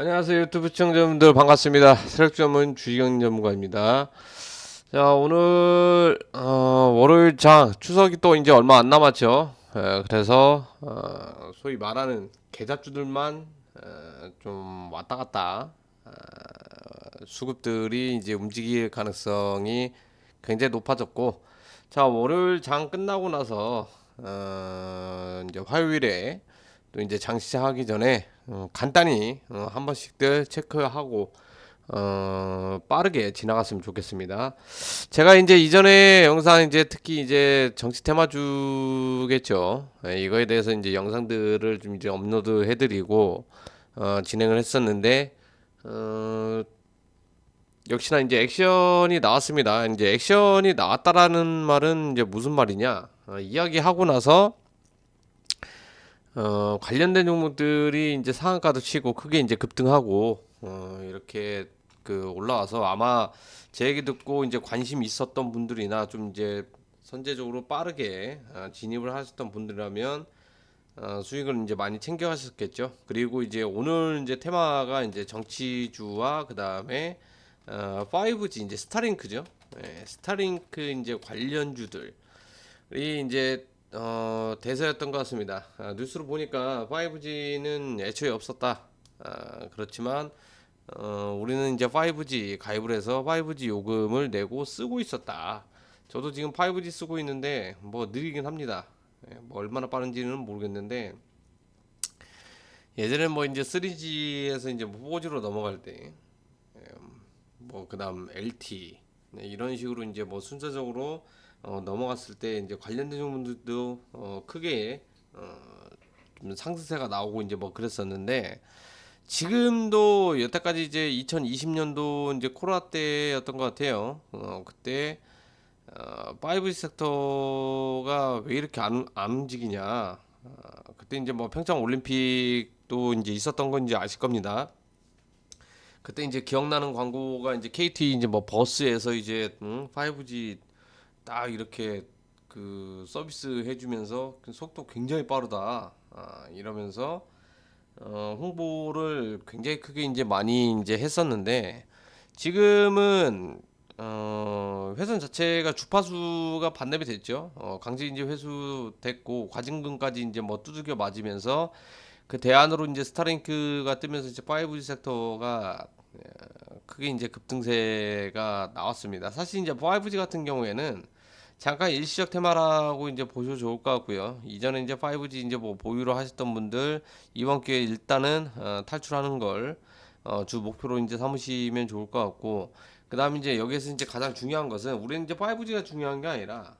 안녕하세요 유튜브 시청자분들 반갑습니다. 세력 전문 주식형 전문가입니다. 자 오늘 월요일 장 추석이 또 이제 얼마 안 남았죠. 그래서 소위 말하는 계좌주들만 좀 왔다 갔다 수급들이 이제 움직일 가능성이 굉장히 높아졌고, 자 월요일 장 끝나고 나서 이제 화요일에 또 이제 장 시작하기 전에 간단히 한 번씩들 체크하고 빠르게 지나갔으면 좋겠습니다. 제가 이제 이전에 영상 이제 특히 이제 정치 테마주겠죠. 이거에 대해서 이제 영상들을 좀 이제 업로드 해드리고 진행을 했었는데 어, 역시나 이제 액션이 나왔습니다. 이제 액션이 나왔다라는 말은 이제 무슨 말이냐? 이야기하고 나서 관련된 종목들이 이제 상한가도 치고 크게 이제 급등하고 이렇게 그 올라와서 아마 제 얘기 듣고 이제 관심 있었던 분들이나 좀 이제 선제적으로 빠르게 진입을 하셨던 분들이라면 수익을 이제 많이 챙겨 하셨겠죠. 그리고 이제 오늘 이제 테마가 이제 정치주와 그 다음에 5G 이제 스타링크죠. 스타링크 이제 관련주들이 이제 대세였던 것 같습니다. 뉴스로 보니까 5G는 애초에 없었다. 그렇지만 우리는 이제 5G 가입을 해서 5G 요금을 내고 쓰고 있었다. 저도 지금 5G 쓰고 있는데 뭐 느리긴 합니다. 뭐 얼마나 빠른지는 모르겠는데 예전에 뭐 이제 3G에서 이제 4G로 넘어갈 때 뭐 그다음 LT 이런 식으로 이제 뭐 순서적으로 넘어갔을 때 이제 관련된 종목들도 크게 좀 상승세가 나오고 이제 뭐 그랬었는데, 지금도 여태까지 이제 2020년도 이제 코로나 때였던 것 같아요. 그때 5G 섹터가 왜 이렇게 안 움직이냐? 그때 이제 뭐 평창 올림픽도 이제 있었던 건 이제 아실 겁니다. 그때 이제 기억나는 광고가 이제 KT 이제 뭐 버스에서 이제 5G 딱 이렇게 그 서비스 해주면서 그 속도 굉장히 빠르다 이러면서 홍보를 굉장히 크게 이제 많이 이제 했었는데, 지금은 회선 자체가 주파수가 반납이 됐죠. 강제 이제 회수됐고 과징금까지 이제 뭐 두들겨 맞으면서 그 대안으로 이제 스타링크가 뜨면서 이제 5G 섹터가 크게 이제 급등세가 나왔습니다. 사실 이제 5G 같은 경우에는 잠깐 일시적 테마라고 이제 보셔도 좋을 것 같고요. 이전에 이제 5G 이제 뭐 보유를 하셨던 분들 이번 기회에 일단은 탈출하는 걸 주 목표로 이제 삼으시면 좋을 것 같고, 그다음에 이제 여기에서 이제 가장 중요한 것은 우리는 이제 5G가 중요한 게 아니라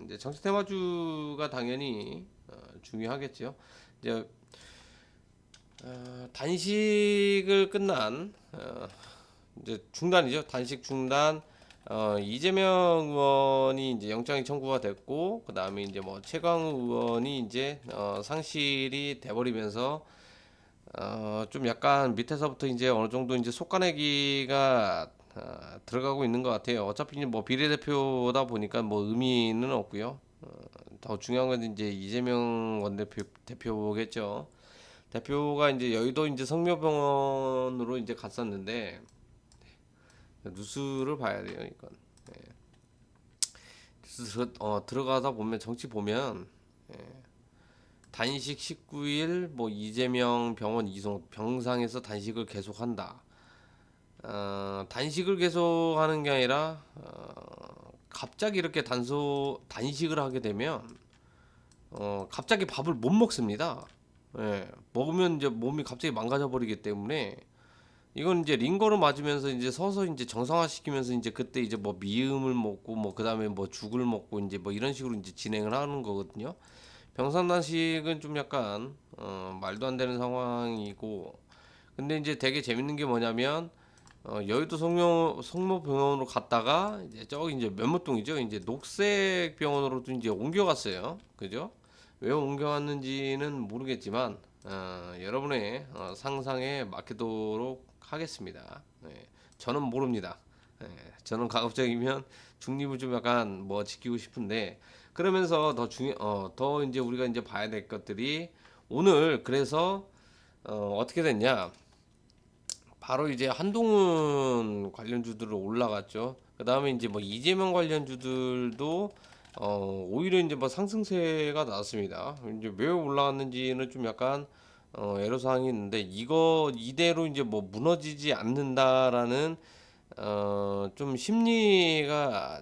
이제 정치 테마주가 당연히 중요하겠죠. 이제 단식을 끝난 이제 중단이죠. 단식 중단. 이재명 의원이 이제 영장이 청구가 됐고, 그 다음에 이제 뭐 최광우 의원이 이제 상실이 돼버리면서 좀 약간 밑에서부터 이제 어느 정도 이제 속가내기가 들어가고 있는 것 같아요. 어차피 이제 뭐 비례대표다 보니까 뭐 의미는 없고요. 더 중요한 건 이제 이재명 대표겠죠. 대표가 이제 여의도 이제 성묘병원으로 이제 갔었는데, 뉴스를 봐야 돼요, 이건. 들어가다 보면 정치 보면 단식 19일 뭐 이재명 병원 이송 병상에서 단식을 계속한다. 단식을 계속하는 게 아니라 갑자기 이렇게 단식을 하게 되면 갑자기 밥을 못 먹습니다. 먹으면 이제 몸이 갑자기 망가져 버리기 때문에 이건 이제 링거를 맞으면서 이제 서서 이제 정상화 시키면서 이제 그때 이제 뭐 미음을 먹고 뭐 그다음에 뭐 죽을 먹고 이제 뭐 이런 식으로 이제 진행을 하는 거거든요. 병상단식은 좀 약간 말도 안 되는 상황이고, 근데 이제 되게 재밌는 게 뭐냐면 여의도 성모병원으로 갔다가 이제 저기 이제 면무동이죠. 이제 녹색병원으로도 이제 옮겨갔어요. 그죠? 왜 옮겨갔는지는 모르겠지만 여러분의 상상에 맡기도록 하겠습니다. 저는 모릅니다. 저는 가급적이면 중립을 좀 약간 뭐 지키고 싶은데, 그러면서 더 이제 우리가 이제 봐야 될 것들이 오늘 그래서 어떻게 됐냐? 바로 이제 한동훈 관련주들로 올라갔죠. 그 다음에 이제 뭐 이재명 관련주들도 오히려 이제 뭐 상승세가 나왔습니다. 이제 왜 올라갔는지는 좀 약간 애로사항이 있는데, 이거 이대로 이제 뭐 무너지지 않는다라는 좀 심리가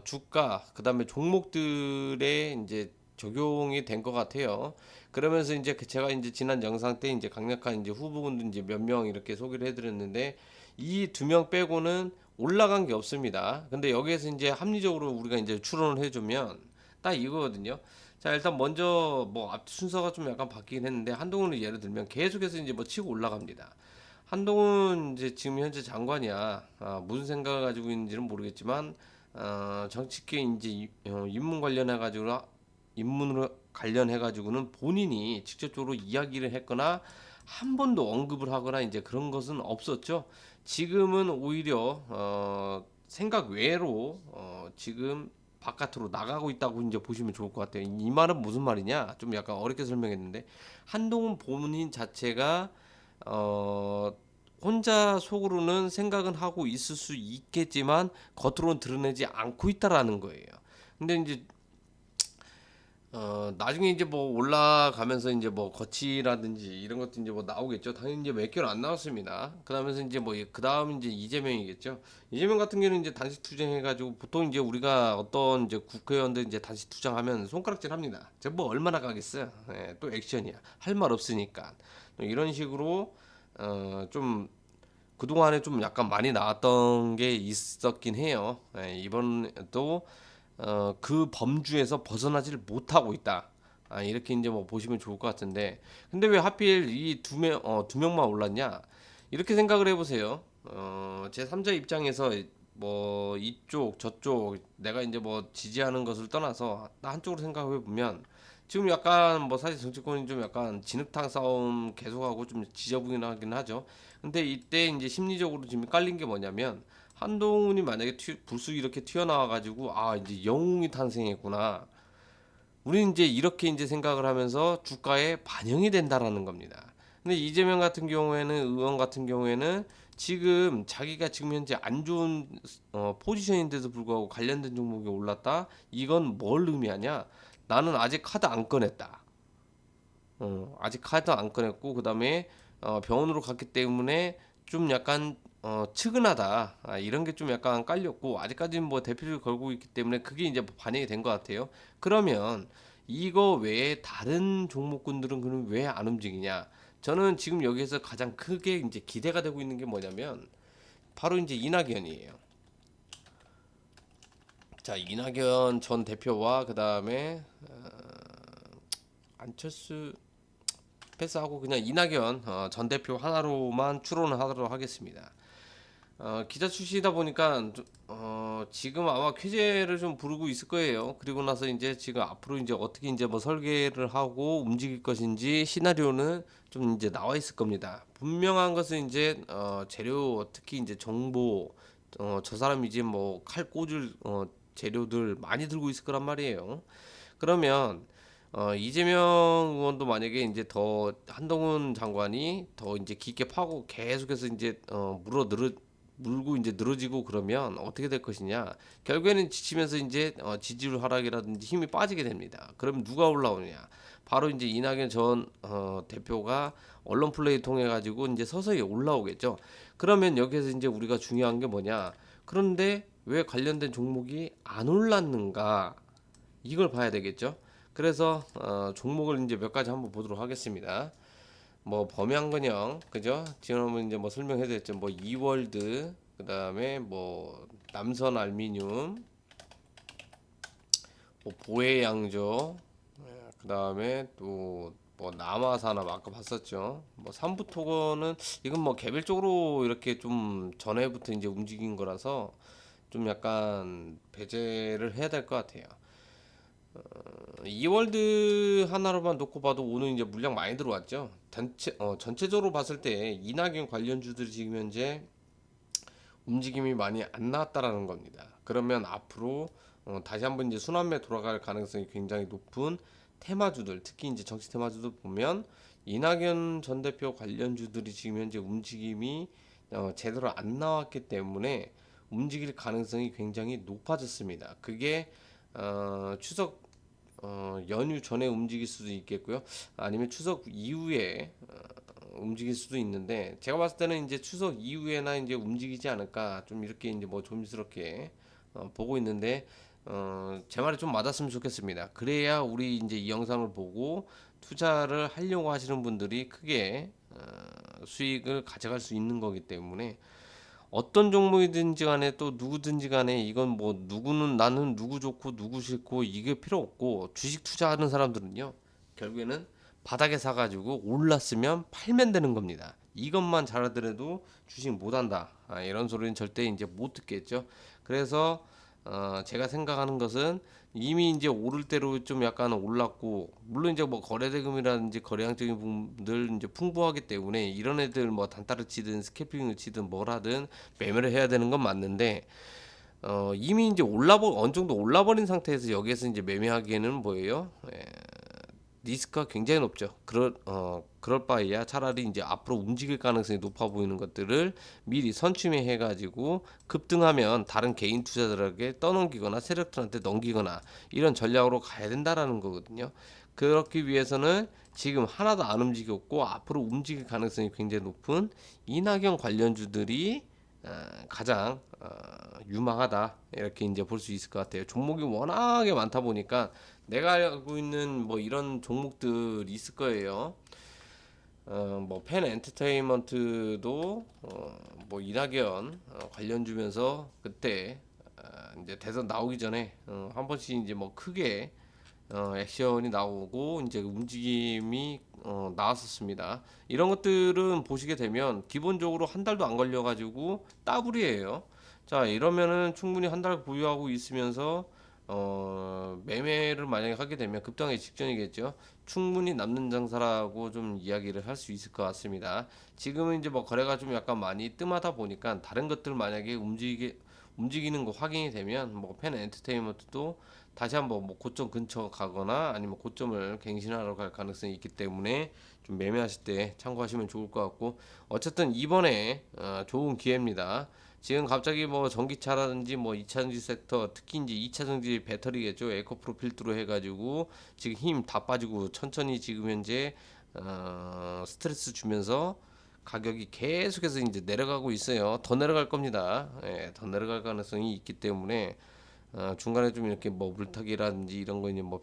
주가 그다음에 종목들에 이제 적용이 된 것 같아요. 그러면서 이제 제가 이제 지난 영상 때 이제 강력한 이제 후보군들 이제 몇 명 이렇게 소개를 해드렸는데, 이 두 명 빼고는 올라간 게 없습니다. 근데 여기에서 이제 합리적으로 우리가 이제 추론을 해주면 딱 이거거든요. 자, 일단 먼저 뭐 앞 순서가 좀 약간 바뀌긴 했는데, 한동훈을 예를 들면 계속해서 이제 뭐 치고 올라갑니다. 한동훈 이제 지금 현재 장관이야. 무슨 생각을 가지고 있는지는 모르겠지만 정치계 이제 입문 관련해 가지고 입문으로 관련해 가지고는 본인이 직접적으로 이야기를 했거나 한 번도 언급을 하거나 이제 그런 것은 없었죠. 지금은 오히려 생각 외로 지금 바깥으로 나가고 있다고 이제 보시면 좋을 것 같아요. 이 말은 무슨 말이냐? 좀 약간 어렵게 설명했는데, 한동훈 본인 자체가 어, 혼자 속으로는 생각은 하고 있을 수 있겠지만 겉으로는 드러내지 않고 있다라는 거예요. 근데 이제 나중에 이제 뭐 올라가면서 이제 뭐 거치라든지 이런 것도 이제 뭐 나오겠죠. 당연히 이제 몇 개월 안 나왔습니다. 그러면서 이제 뭐 그 다음 이제 이재명이겠죠. 이재명 같은 경우는 이제 단식 투쟁해가지고 보통 이제 우리가 어떤 이제 국회의원들 이제 단식 투쟁하면 손가락질 합니다. 제가 뭐 얼마나 가겠어요. 예, 또 액션이야. 할 말 없으니까. 이런 식으로 좀 그동안에 좀 약간 많이 나왔던 게 있었긴 해요. 예, 이번에도 그 범주에서 벗어나지를 못하고 있다. 이렇게 이제 뭐 보시면 좋을 것 같은데, 근데 왜 하필 이 두 명만 올랐냐? 이렇게 생각을 해보세요. 제 3자 입장에서 뭐 이쪽 저쪽 내가 이제 뭐 지지하는 것을 떠나서 한쪽으로 생각해 보면, 지금 약간 뭐 사실 정치권이 좀 약간 진흙탕 싸움 계속하고 좀 지저분하긴 하죠. 근데 이때 이제 심리적으로 지금 깔린 게 뭐냐면, 한동훈이 만약에 불쑥 이렇게 튀어나와 가지고 이제 영웅이 탄생했구나. 우리는 이제 이렇게 이제 생각을 하면서 주가에 반영이 된다라는 겁니다. 근데 이재명 같은 경우에는, 의원 같은 경우에는 지금 자기가 지금 현재 안 좋은 포지션인데도 불구하고 관련된 종목이 올랐다. 이건 뭘 의미하냐? 나는 아직 카드 안 꺼냈다. 아직 카드 안 꺼냈고, 그다음에 병원으로 갔기 때문에 좀 약간 측은하다. 이런 게 좀 약간 깔렸고, 아직까지는 뭐 대피를 걸고 있기 때문에 그게 이제 반영이 된 것 같아요. 그러면 이거 외에 다른 종목군들은 그럼 왜 안 움직이냐? 저는 지금 여기에서 가장 크게 이제 기대가 되고 있는 게 뭐냐면, 바로 이제 이낙연이에요. 자, 이낙연 전 대표와 그다음에 안철수 패스하고 그냥 이낙연 전 대표 하나로만 추론을 하도록 하겠습니다. 기자 출신이다 보니까 지금 아마 쾌재를 좀 부르고 있을 거예요. 그리고 나서 이제 지금 앞으로 이제 어떻게 이제 뭐 설계를 하고 움직일 것인지 시나리오는 좀 이제 나와 있을 겁니다. 분명한 것은 이제 재료, 특히 이제 정보, 저 사람이 이제 뭐 칼 꽂을 재료들 많이 들고 있을 거란 말이에요. 그러면 이재명 의원도 만약에 이제 더 한동훈 장관이 더 이제 깊게 파고 계속해서 이제 물고 이제 늘어지고 그러면 어떻게 될 것이냐? 결국에는 지치면서 이제 지지율 하락이라든지 힘이 빠지게 됩니다. 그럼 누가 올라오느냐? 바로 이제 이낙연 전 대표가 언론 플레이 통해 가지고 이제 서서히 올라오겠죠. 그러면 여기에서 이제 우리가 중요한 게 뭐냐? 그런데 왜 관련된 종목이 안 올랐는가? 이걸 봐야 되겠죠. 그래서 종목을 이제 몇 가지 한번 보도록 하겠습니다. 뭐 범양건영, 그죠? 지난번 이제 뭐 설명해드렸죠. 뭐 이월드, 그다음에 뭐 남선 알미늄, 뭐 보혜양조, 그다음에 또 뭐 남아산업 아까 봤었죠. 뭐 삼부토건은 이건 뭐 개별적으로 이렇게 좀 전에부터 이제 움직인 거라서 좀 약간 배제를 해야 될 것 같아요. 이월드 하나로만 놓고 봐도 오늘 이제 물량 많이 들어왔죠. 전체적으로 봤을 때 이낙연 관련주들이 지금 현재 움직임이 많이 안 나왔다라는 겁니다. 그러면 앞으로 다시 한번 이제 순환매 돌아갈 가능성이 굉장히 높은 테마주들, 특히 이제 정치 테마주들 보면 이낙연 전 대표 관련주들이 지금 현재 움직임이 제대로 안 나왔기 때문에 움직일 가능성이 굉장히 높아졌습니다. 그게 추석 연휴 전에 움직일 수도 있겠고요. 아니면 추석 이후에 움직일 수도 있는데, 제가 봤을 때는 이제 추석 이후에나 이제 움직이지 않을까, 좀 이렇게 이제 뭐 조심스럽게 보고 있는데, 제 말이 좀 맞았으면 좋겠습니다. 그래야 우리 이제 이 영상을 보고 투자를 하려고 하시는 분들이 크게 수익을 가져갈 수 있는 거기 때문에, 어떤 종목이든지 간에 또 누구든지 간에 이건 뭐 누구는, 나는 누구 좋고 누구 싫고 이게 필요 없고, 주식 투자하는 사람들은요, 결국에는 바닥에 사가지고 올랐으면 팔면 되는 겁니다. 이것만 잘하더라도 주식 못한다, 이런 소리는 절대 이제 못 듣겠죠. 그래서 제가 생각하는 것은, 이미 이제 오를 대로 좀 약간 올랐고, 물론 이제 뭐 거래대금이라든지 거래량적인 부분들 이제 풍부하기 때문에 이런 애들 뭐 단타를 치든 스캐핑을 치든 뭘 하든 매매를 해야 되는 건 맞는데, 이미 이제 어느 정도 올라버린 상태에서 여기에서 이제 매매하기에는 뭐예요? 리스크가 굉장히 높죠. 그럴 바에야 차라리 이제 앞으로 움직일 가능성이 높아 보이는 것들을 미리 선취매 해가지고 급등하면 다른 개인 투자자들에게 떠넘기거나 세력들한테 넘기거나 이런 전략으로 가야 된다라는 거거든요. 그렇기 위해서는 지금 하나도 안 움직였고 앞으로 움직일 가능성이 굉장히 높은 이낙연 관련주들이 가장 유망하다, 이렇게 이제 볼 수 있을 것 같아요. 종목이 워낙에 많다 보니까 내가 알고 있는 뭐 이런 종목들이 있을 거예요. 뭐펜 엔터테인먼트도 뭐 이낙연 관련 주면서 그때 이제 대선 나오기 전에 한 번씩 이제 뭐 크게 액션이 나오고 이제 움직임이 나왔었습니다. 이런 것들은 보시게 되면 기본적으로 한 달도 안 걸려 가지고 따블이에요. 자, 이러면은 충분히 한 달 보유하고 있으면서 매매를 만약에 하게 되면 급등하기 직전이겠죠. 충분히 남는 장사라고 좀 이야기를 할 수 있을 것 같습니다. 지금은 이제 뭐 거래가 좀 약간 많이 뜸하다 보니까 다른 것들 만약에 움직이는 거 확인이 되면 뭐 펜 엔터테인먼트도 다시 한번 뭐 고점 근처 가거나 아니면 고점을 갱신하러 갈 가능성이 있기 때문에 좀 매매하실 때 참고하시면 좋을 것 같고, 어쨌든 이번에 좋은 기회입니다. 지금 갑자기 뭐 전기차라든지 뭐 2차전지 섹터, 특히 이제 2차전지 배터리겠죠. 에코프로필드로 해가지고 지금 힘 다 빠지고 천천히 지금 현재 스트레스 주면서 가격이 계속해서 이제 내려가고 있어요. 더 내려갈 겁니다. 예, 더 내려갈 가능성이 있기 때문에 중간에 좀 이렇게 뭐 물타기라든지 이런 거 이제 뭐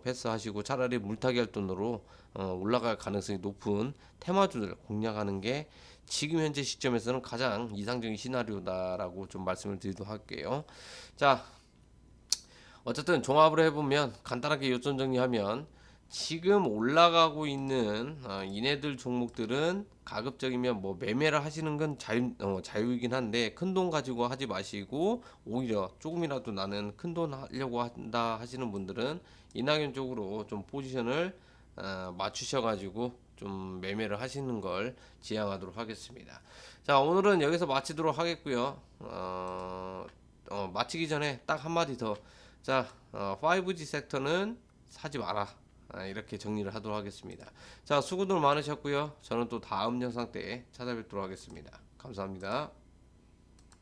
패스하시고 차라리 물타기 할 돈으로 올라갈 가능성이 높은 테마주들 공략하는 게 지금 현재 시점에서는 가장 이상적인 시나리오다라고 좀 말씀을 드리도록 할게요. 자, 어쨌든 종합을 해보면 간단하게 요점 정리하면, 지금 올라가고 있는 이네들 종목들은 가급적이면 뭐 매매를 하시는 건 자유이긴 한데, 큰 돈 가지고 하지 마시고 오히려 조금이라도 나는 큰 돈 하려고 한다 하시는 분들은 이낙연 쪽으로 좀 포지션을 맞추셔가지고 좀 매매를 하시는 걸 지향하도록 하겠습니다. 자, 오늘은 여기서 마치도록 하겠고요. 마치기 전에 딱 한마디 더. 자, 5G 섹터는 사지 마라. 이렇게 정리를 하도록 하겠습니다. 자, 수고들 많으셨고요. 저는 또 다음 영상 때 찾아뵙도록 하겠습니다. 감사합니다.